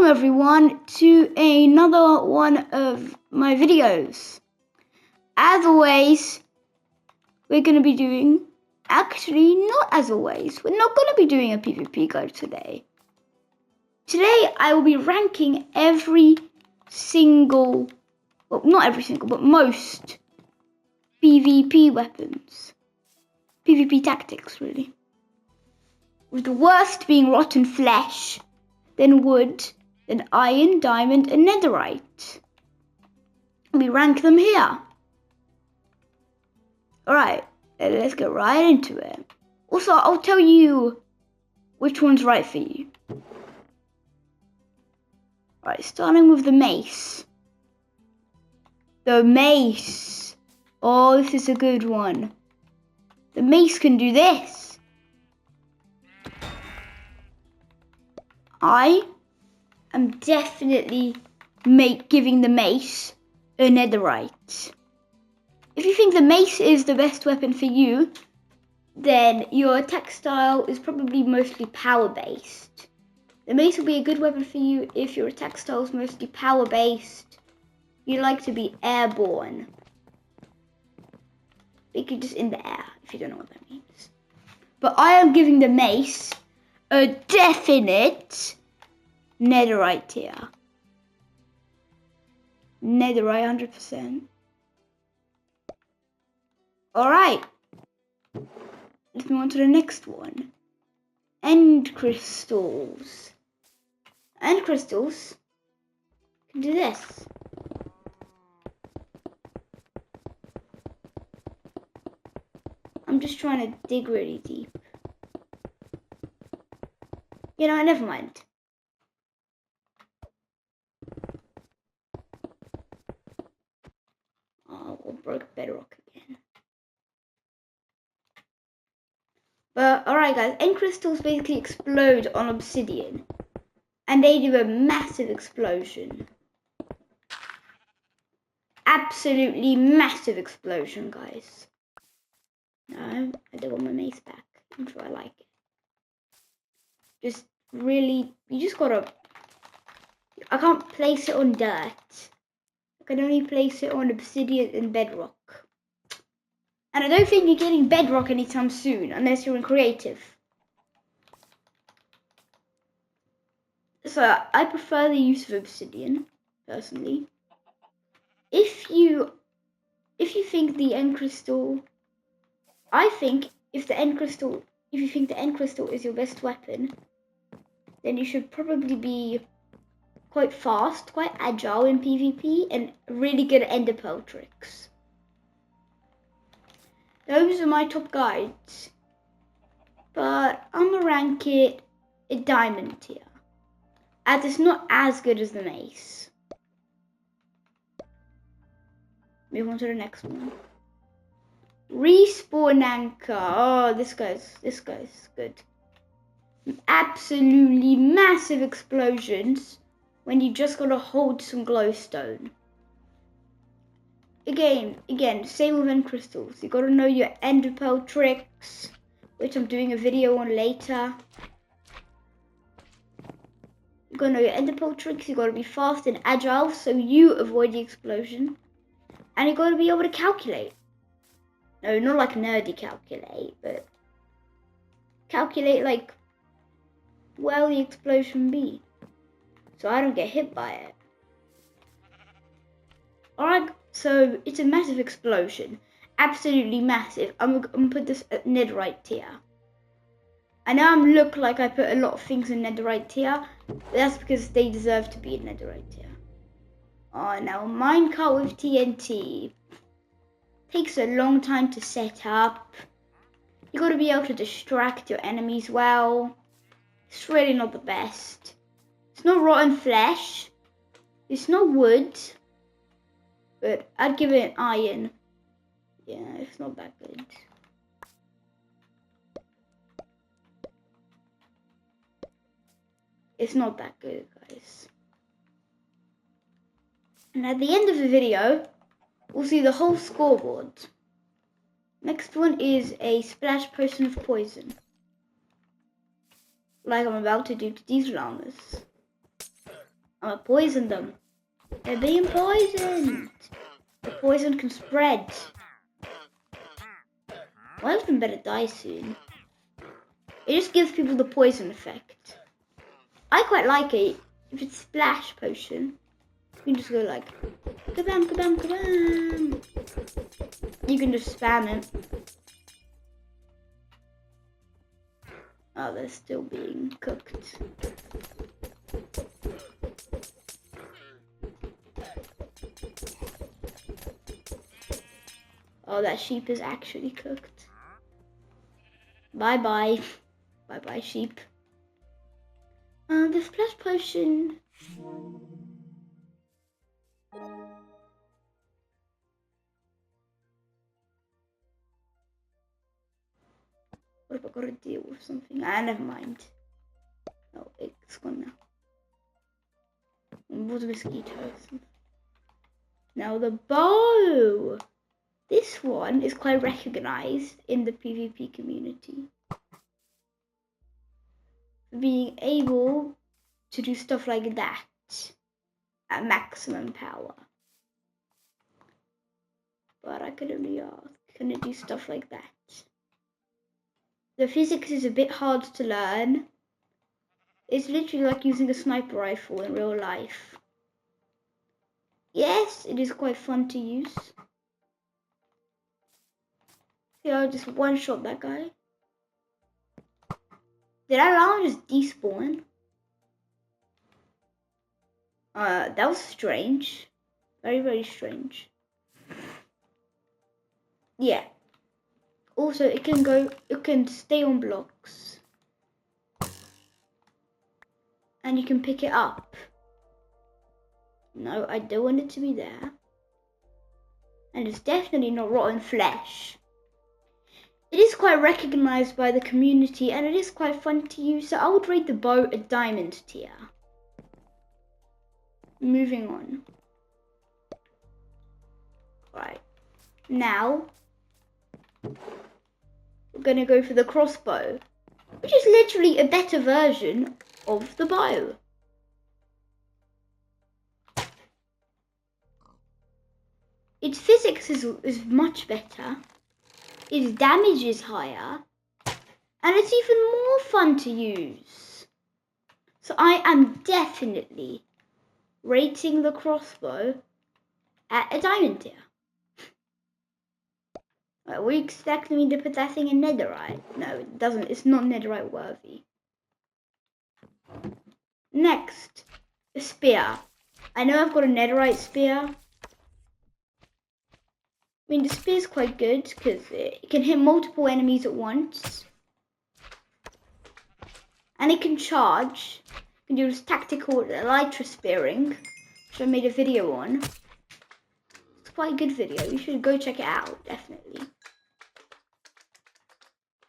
everyone to another one of my videos. As always, we're going to be doing, actually not as always, we're not going to be doing a PvP guide today. Today I will be ranking every single, well not every single, but most PvP weapons. PvP tactics really. With the worst being rotten flesh, then wood, then iron, diamond, and netherite. We rank them here. Alright, let's get right into it. Also, I'll tell you which one's right for you. Right, starting with the mace. The mace. Oh, this is a good one. The mace can do this. I am definitely giving the mace a netherite. If you think the mace is the best weapon for you, then your attack style is probably mostly power based. The mace will be a good weapon for you if your attack style is mostly power based. You like to be airborne. Basically just in the air, if you don't know what that means. But I am giving the mace a definite netherite tier. Netherite 100%. Alright. Let's move on to the next one. End crystals. End crystals can do this. I'm just trying to dig really deep. You know, never mind. Oh, we broke bedrock again. But alright guys, end crystals basically explode on obsidian. And they do a massive explosion. Absolutely massive explosion, guys. No, I don't want my mace back. I'm sure I like it. Just really, you just gotta, I can't place it on dirt. I can only place it on obsidian and bedrock. And I don't think you're getting bedrock anytime soon, unless you're in creative. So I prefer the use of obsidian, personally. If you think the end crystal, I think if you think the end crystal is your best weapon, then you should probably be quite fast, quite agile in PvP, and really good at ender pearl tricks. Those are my top guides, but I'm gonna rank it a diamond tier, as it's not as good as the mace. Move on to the next one. Respawn anchor. Oh, this guy's good. Absolutely massive explosions when you just gotta hold some glowstone. Again, same with end crystals. You gotta know your ender pearl tricks, which I'm doing a video on later. You gotta know your ender pearl tricks. You gotta be fast and agile so you avoid the explosion, and you gotta be able to calculate. No, not like nerdy calculate, but calculate like where the explosion be, so I don't get hit by it. Alright, so it's a massive explosion, absolutely massive. I'm gonna put this at netherite tier. I know I'm look like I put a lot of things in netherite tier, but that's because they deserve to be in netherite tier. Oh, now a minecart with TNT. Takes a long time to set up. You gotta be able to distract your enemies well. It's really not the best. It's not rotten flesh. It's not wood. But I'd give it an iron. Yeah, it's not that good. It's not that good, guys. And at the end of the video, we'll see the whole scoreboard. Next one is a splash potion of poison, like I'm about to do to these llamas. I'm gonna poison them. They're being poisoned. The poison can spread. One of them better die soon. It just gives people the poison effect. I quite like it. If it's splash potion, you can just go like kabam, kabam, kabam. You can just spam it. Oh, they're still being cooked. Oh, that sheep is actually cooked. Bye bye. Bye bye, sheep. The splash potion. What have I got to deal with something? Ah, never mind. Oh, it's gone now. It was a mosquito. Now the bow. This one is quite recognized in the PvP community. Being able to do stuff like that at maximum power. But I could only ask, can it do stuff like that? The physics is a bit hard to learn. It's literally like using a sniper rifle in real life. Yes, it is quite fun to use. See, I'll just one-shot that guy. Did I allow him to just despawn? That was strange. Very, very strange. Yeah. Also, it can stay on blocks. And you can pick it up. No, I don't want it to be there. And it's definitely not rotten flesh. It is quite recognized by the community and it is quite fun to use, so I would rate the bow a diamond tier. Moving on. Right. Now, we're gonna go for the crossbow, which is literally a better version of the bow. Its physics is much better. Its damage is higher. And it's even more fun to use. So I am definitely rating the crossbow at a diamond tier. Were you expecting me to put that thing in netherite? No, it doesn't. It's not netherite worthy. Next, a spear. I know I've got a netherite spear. I mean, the spear's quite good because it can hit multiple enemies at once. And it can charge. You can do this tactical elytra spearing, which I made a video on. It's quite a good video. You should go check it out, definitely.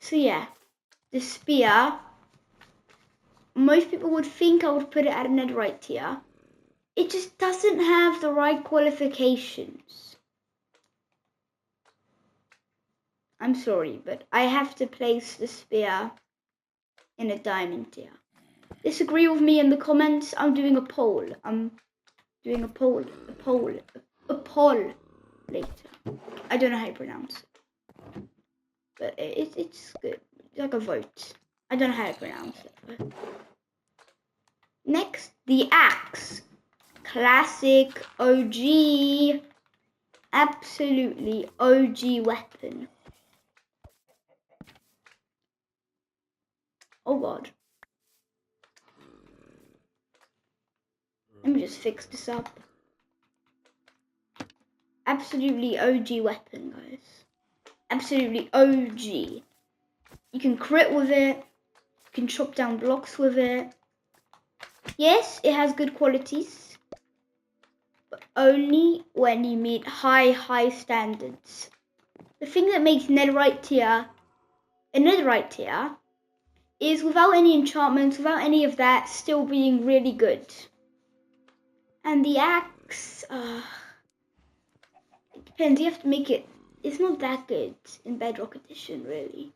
So yeah, the spear. Most people would think I would put it at a netherite tier. It just doesn't have the right qualifications. I'm sorry, but I have to place the spear in a diamond tier. Disagree with me in the comments. I'm doing a poll. I'm doing a poll later. I don't know how you pronounce it, but it's good. It's like a vote. I don't know how to pronounce it. But... Next, the axe. Classic OG. Absolutely OG weapon. Oh god. Let me just fix this up. Absolutely OG weapon, guys. Absolutely OG. You can crit with it. You can chop down blocks with it. Yes, it has good qualities. But only when you meet high standards. The thing that makes netherite tier a netherite tier is without any enchantments, without any of that, still being really good. And the axe, it depends. You have to make it. It's not that good in Bedrock Edition, really.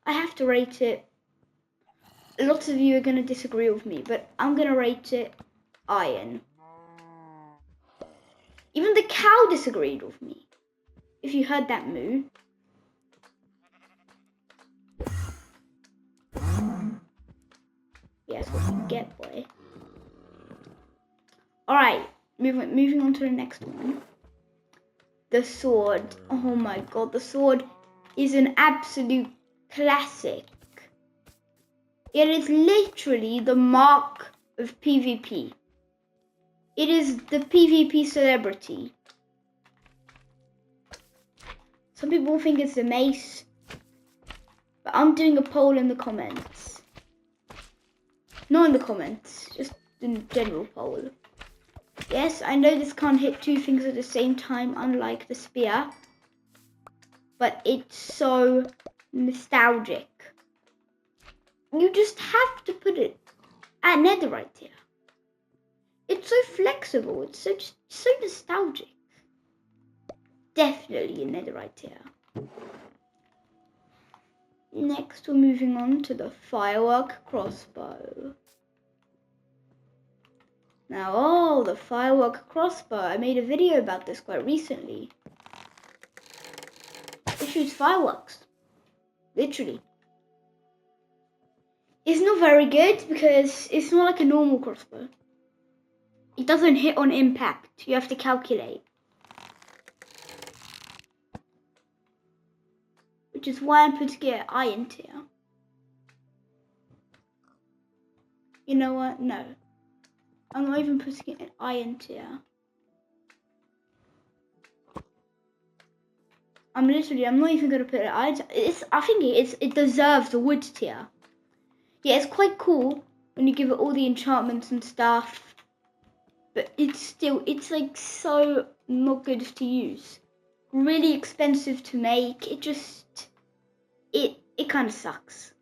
I have to rate it. Lots of you are going to disagree with me, but I'm going to rate it iron. Even the cow disagreed with me. If you heard that moo. Yeah, that's what you get, boy. Alright, moving on to the next one. The sword. Oh my god, the sword is an absolute classic. It is literally the mark of PvP. It is the PvP celebrity. Some people think it's a mace, but I'm doing a poll in the comments. Not in the comments, just in general poll. Yes, I know this can't hit two things at the same time, unlike the spear, but it's so nostalgic. You just have to put it at netherite tier. It's so flexible, it's so nostalgic. Definitely a netherite tier. Next, we're moving on to the firework crossbow. Now, oh, the firework crossbow. I made a video about this quite recently. It shoots fireworks. Literally. It's not very good because it's not like a normal crossbow. It doesn't hit on impact. You have to calculate. Which is why I'm putting it at iron tier. You know what? No. I'm not even putting it at iron tier. I'm not even going to put it at iron tier. I think it deserves the wood tier. Yeah, it's quite cool when you give it all the enchantments and stuff. But it's like so not good to use. Really expensive to make. It kind of sucks.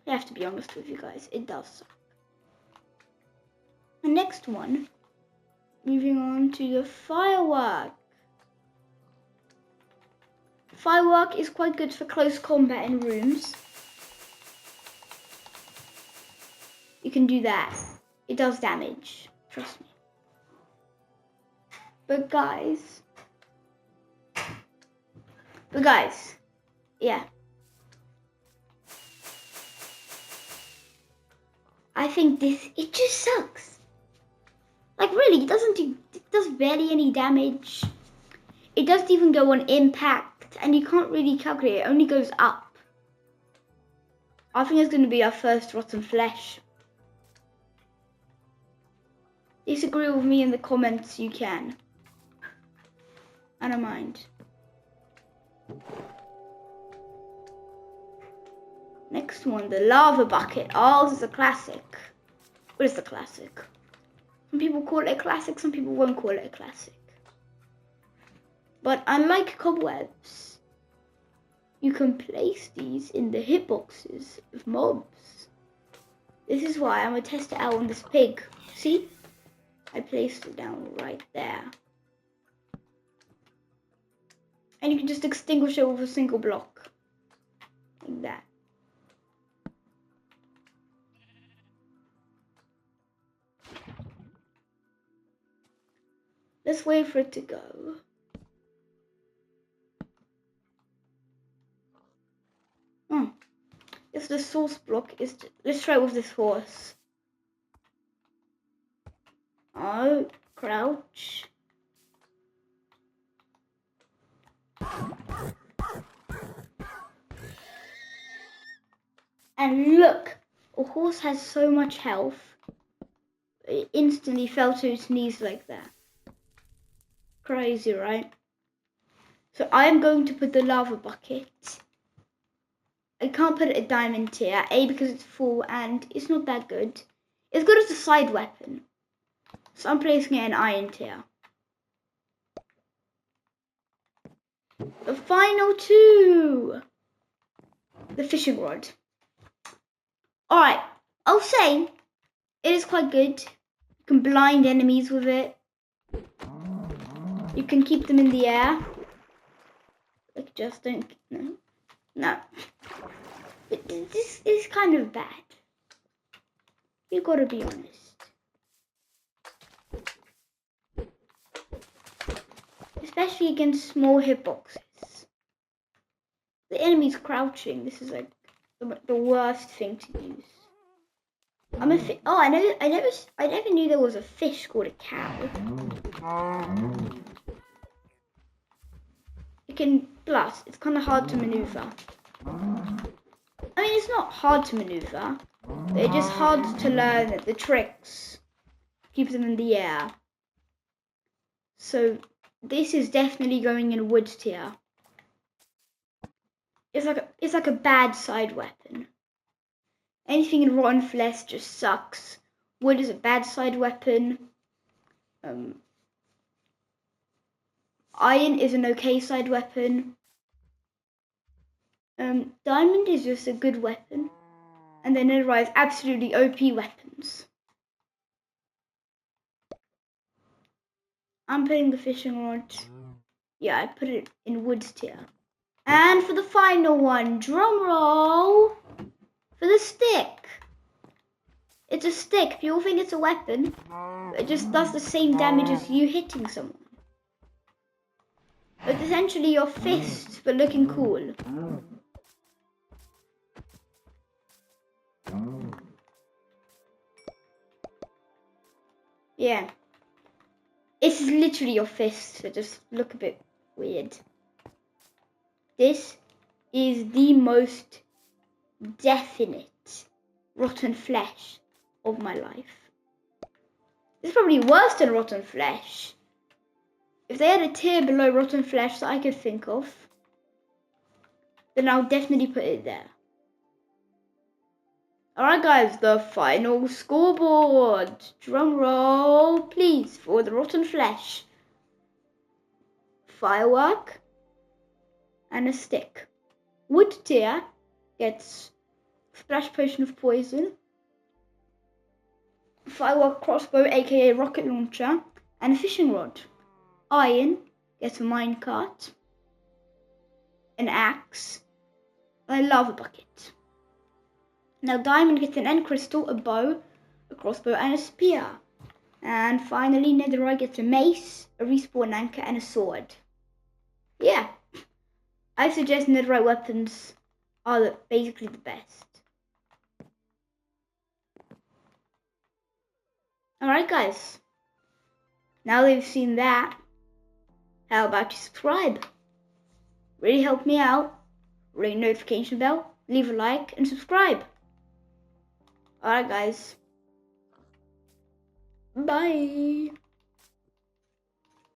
I have to be honest with you guys. It does suck. The next one, moving on to the firework. Firework is quite good for close combat in rooms. You can do that. It does damage. Trust me. But guys, yeah. I think it just sucks. Like really, it does barely any damage. It doesn't even go on impact, and you can't really calculate. It only goes up. I think it's going to be our first rotten flesh. Disagree with me in the comments, you can. I don't mind. Next one, the lava bucket. Oh, this is a classic. What is the classic? Some people call it a classic, some people won't call it a classic. But unlike cobwebs, you can place these in the hitboxes of mobs. This is why I'm going to test it out on this pig. See? I placed it down right there. And you can just extinguish it with a single block. Like that. Let's wait for it to go. If the source block is... let's try it with this horse. Oh, crouch. And look, a horse has so much health. It instantly fell to its knees like that. Crazy, right? So I am going to put the lava bucket. I can't put it at diamond tier. A, because it's full and it's not that good. It's good as a side weapon. So I'm placing it in iron tier. The final two. The fishing rod. Alright, I'll say it is quite good. You can blind enemies with it. You can keep them in the air. Like just don't... No. But this is kind of bad. You gotta be honest. especially against small hitboxes. The enemy's crouching. This is like the worst thing to use. Oh, I never knew there was a fish called a cow. Plus, it's kind of hard to maneuver. I mean, it's not hard to maneuver, but it's just hard to learn the tricks. Keep them in the air. So, this is definitely going in wood tier. It's like a bad side weapon. Anything in rotten flesh just sucks. Wood is a bad side weapon. Iron is an okay side weapon. Diamond is just a good weapon. And then it arrives absolutely OP weapons. I'm putting the fishing rod. Yeah, I put it in wood tier. And for the final one, drum roll for the stick. It's a stick. People think it's a weapon, but it just does the same damage as you hitting someone. It's essentially your fist, but looking cool. Yeah. It's literally your fist, so just look a bit weird. This is the most definite rotten flesh of my life. This is probably worse than rotten flesh. If they had a tier below rotten flesh that I could think of, then I'll definitely put it there. Alright guys, the final scoreboard. Drum roll, please, for the rotten flesh. Firework and a stick. Wood tier gets splash potion of poison, firework crossbow aka rocket launcher, and a fishing rod. Iron gets a minecart, an axe, and a lava bucket. Now diamond gets an end crystal, a bow, a crossbow, and a spear. And finally netherite gets a mace, a respawn anchor, and a sword. Yeah, I suggest netherite weapons are basically the best. Alright guys, now that you've seen that, how about you subscribe? Really help me out. Ring notification bell, leave a like, and subscribe. Alright guys, bye.